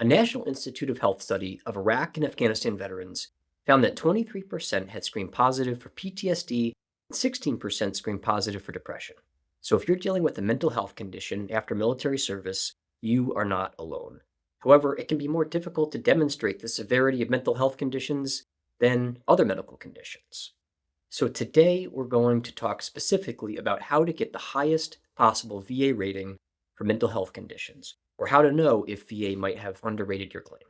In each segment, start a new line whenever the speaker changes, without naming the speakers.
A National Institute of Health study of Iraq and Afghanistan veterans found that 23% had screened positive for PTSD and 16% screened positive for depression. So if you're dealing with a mental health condition after military service, you are not alone. However, it can be more difficult to demonstrate the severity of mental health conditions than other medical conditions. So today we're going to talk specifically about how to get the highest possible VA rating for mental health conditions, or how to know if VA might have underrated your claim.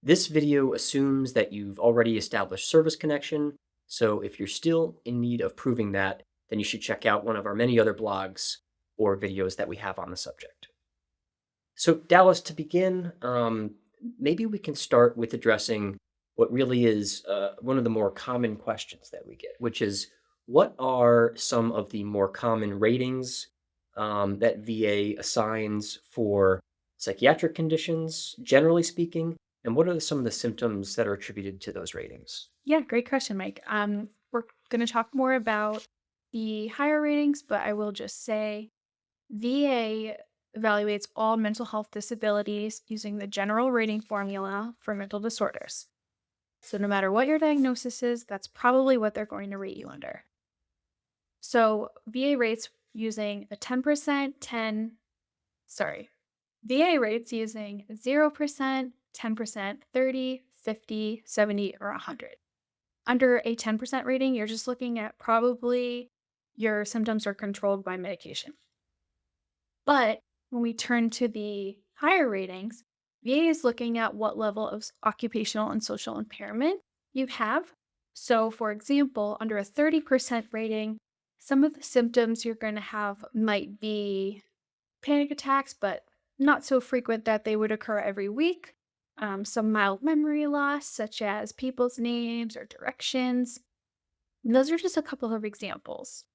This video assumes that you've already established service connection, so if you're still in need of proving that, then you should check out one of our many other blogs or videos that we have on the subject. So Dallas, to begin, maybe we can start with addressing what really is one of the more common questions that we get, which is, what are some of the more common ratings that VA assigns for psychiatric conditions, generally speaking, and what are some of the symptoms that are attributed to those ratings?
Yeah, great question, Mike. We're going to talk more about the higher ratings, but I will just say VA evaluates all mental health disabilities using the general rating formula for mental disorders. So, no matter what your diagnosis is, that's probably what they're going to rate you under. So, VA rates using a 10%, 10, sorry, VA rates using 0%, 10%, 30, 50, 70, or 100. Under a 10% rating, you're just looking at probably your symptoms are controlled by medication. But when we turn to the higher ratings, VA is looking at what level of occupational and social impairment you have. So, for example, under a 30% rating, some of the symptoms you're going to have might be panic attacks, but not so frequent that they would occur every week. Some mild memory loss, such as people's names or directions. And those are just a couple of examples.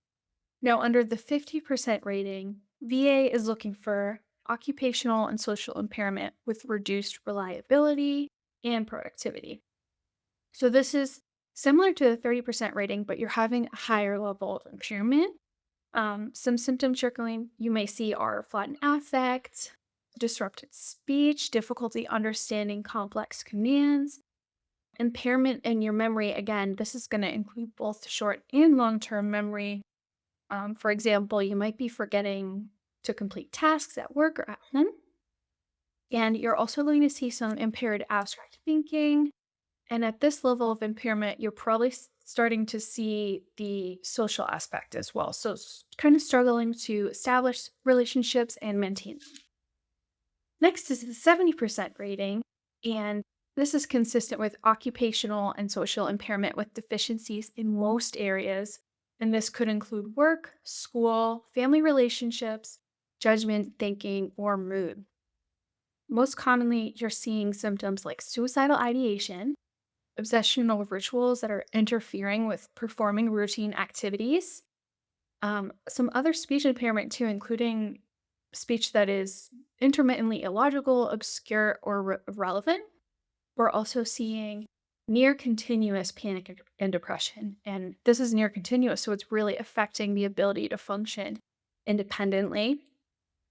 Now, under the 50% rating, VA is looking for occupational and social impairment with reduced reliability and productivity. So, this is similar to the 30% rating, but you're having a higher level of impairment. Some symptoms you may see are flattened affect, disrupted speech, difficulty understanding complex commands, impairment in your memory. Again, this is going to include both short and long term memory. For example, you might be forgetting to complete tasks at work or at home. And you're also going to see some impaired abstract thinking. And at this level of impairment, you're probably starting to see the social aspect as well. So, kind of struggling to establish relationships and maintain them. Next is the 70% rating. And this is consistent with occupational and social impairment with deficiencies in most areas. And this could include work, school, family relationships, judgment, thinking, or mood. Most commonly, you're seeing symptoms like suicidal ideation, obsessional rituals that are interfering with performing routine activities, some other speech impairment too, including speech that is intermittently illogical, obscure, or irrelevant. We're also seeing near continuous panic and depression. And this is near continuous, so it's really affecting the ability to function independently.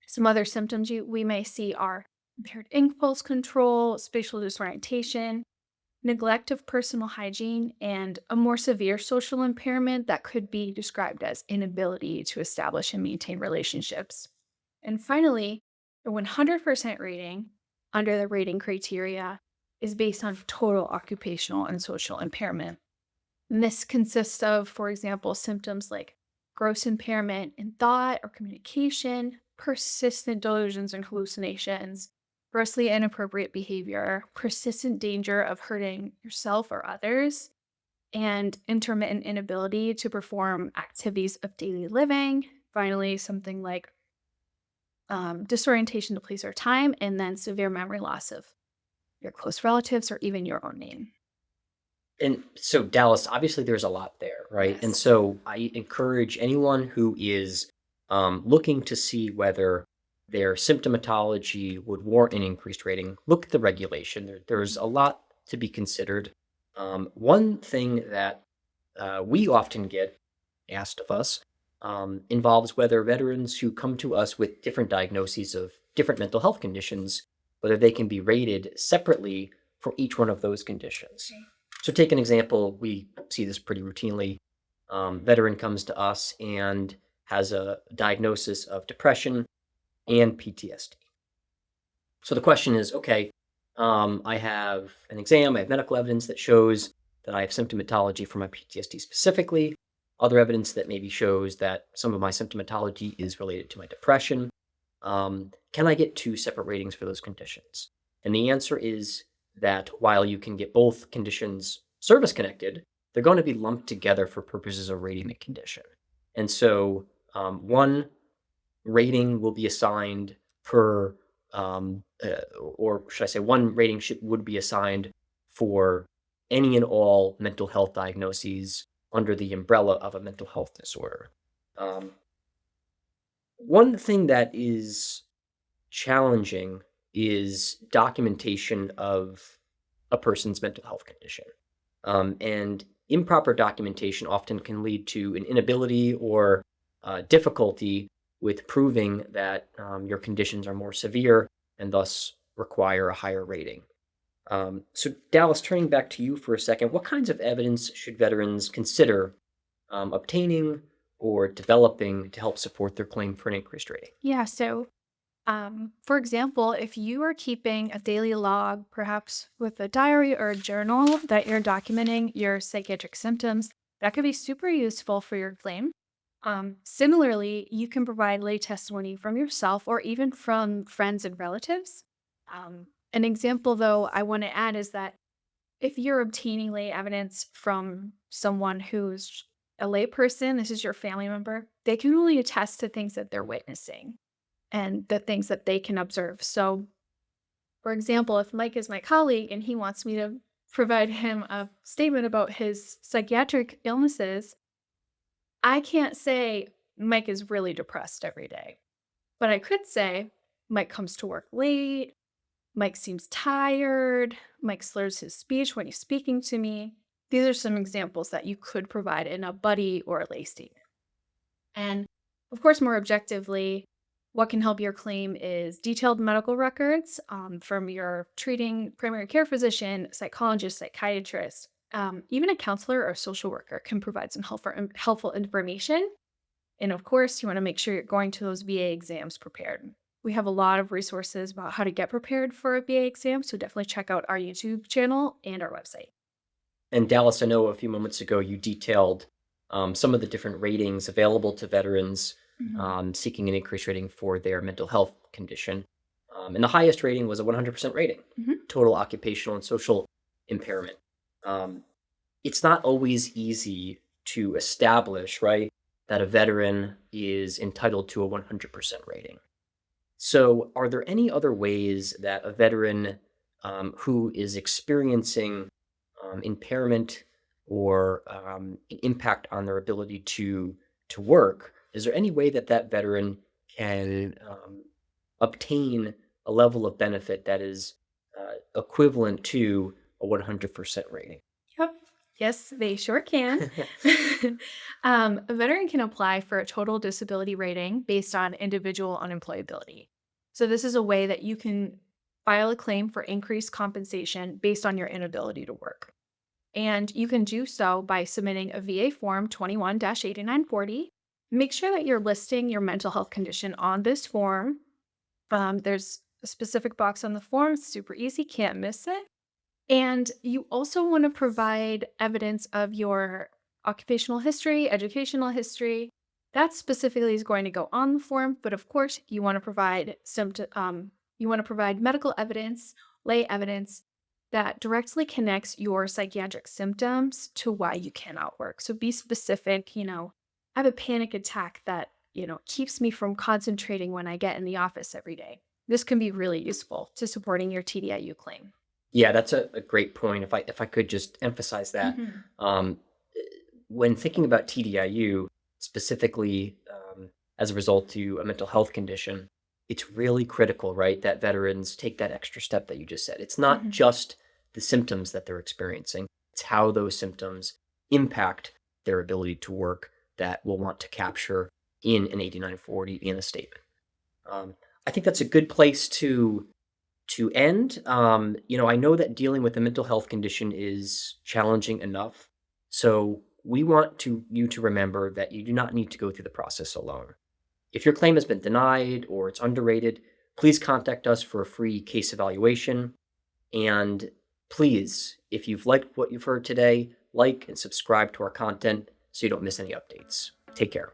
Some other symptoms we may see are impaired impulse control, spatial disorientation, neglect of personal hygiene, and a more severe social impairment that could be described as inability to establish and maintain relationships. And finally, the 100% rating under the rating criteria is based on total occupational and social impairment. And this consists of, for example, symptoms like gross impairment in thought or communication, persistent delusions and hallucinations, grossly inappropriate behavior, persistent danger of hurting yourself or others, and intermittent inability to perform activities of daily living. Finally, something like disorientation to place or time, and then severe memory loss of your close relatives or even your own name.
And so, Dallas, obviously there's a lot there, right? And
Yes.
so I encourage anyone who is looking to see whether their symptomatology would warrant an increased rating, look at the regulation. There's a lot to be considered. One thing that we often get asked of us involves whether veterans who come to us with different diagnoses of different mental health conditions whether they can be rated separately for each one of those conditions.
Okay.
So take an example, we see this pretty routinely. Veteran comes to us and has a diagnosis of depression and PTSD. So the question is, okay, I have an exam, I have medical evidence that shows that I have symptomatology for my PTSD specifically, other evidence that maybe shows that some of my symptomatology is related to my depression. Can I get two separate ratings for those conditions? And the answer is that while you can get both conditions service connected, they're going to be lumped together for purposes of rating the condition. And so one rating will be assigned per, or should I say, one rating would be assigned for any and all mental health diagnoses under the umbrella of a mental health disorder. One thing that is challenging is documentation of a person's mental health condition. And improper documentation often can lead to an inability or difficulty with proving that your conditions are more severe and thus require a higher rating. So, Dallas, turning back to you for a second, what kinds of evidence should veterans consider obtaining or developing to help support their claim for an increased rating?
Yeah. So, for example, if you are keeping a daily log, perhaps with a diary or a journal that you're documenting your psychiatric symptoms, that could be super useful for your claim. Similarly, you can provide lay testimony from yourself or even from friends and relatives. An example, though, I want to add is that if you're obtaining lay evidence from someone who's a lay person, this is your family member, they can only attest to things that they're witnessing and the things that they can observe. So, for example, if Mike is my colleague and he wants me to provide him a statement about his psychiatric illnesses, I can't say Mike is really depressed every day, but I could say Mike comes to work late, Mike seems tired, Mike slurs his speech when he's speaking to me. These are some examples that you could provide in a buddy or a lay statement. And of course, more objectively, what can help your claim is detailed medical records from your treating primary care physician, psychologist, psychiatrist, even a counselor or social worker can provide some helpful information. And of course, you want to make sure you're going to those VA exams prepared. We have a lot of resources about how to get prepared for a VA exam, so definitely check out our YouTube channel and our website.
And Dallas, I know a few moments ago you detailed some of the different ratings available to veterans seeking an increased rating for their mental health condition. And the highest rating was a 100% rating,
Mhm.
total occupational and social impairment. It's not always easy to establish, right, that a veteran is entitled to a 100% rating. So, are there any other ways that a veteran who is experiencing impairment or an impact on their ability to work, is there any way that that veteran can obtain a level of benefit that is equivalent to a 100% rating?
Yep. Yes, they sure can. A veteran can apply for a total disability rating based on individual unemployability. So, this is a way that you can file a claim for increased compensation based on your inability to work. And you can do so by submitting a VA Form 21-8940. Make sure that you're listing your mental health condition on this form. There's a specific box on the form, it's super easy, can't miss it. And you also want to provide evidence of your occupational history, educational history. That specifically is going to go on the form, but of course, you want to provide medical evidence, lay evidence that directly connects your psychiatric symptoms to why you cannot work. So be specific, I have a panic attack that, keeps me from concentrating when I get in the office every day. This can be really useful to supporting your TDIU claim.
Yeah, that's a great point. If I could just emphasize that,
Mhm.
um, when thinking about TDIU specifically as a result to a mental health condition, it's really critical, right, that veterans take that extra step that you just said. It's not
Mhm.
just the symptoms that they're experiencing; it's how those symptoms impact their ability to work that we'll want to capture in an 8940 in a statement. Um, I think that's a good place to To end, I know that dealing with a mental health condition is challenging enough. So we want you to remember that you do not need to go through the process alone. If your claim has been denied or it's underrated, please contact us for a free case evaluation. And please, if you've liked what you've heard today, like and subscribe to our content so you don't miss any updates. Take care.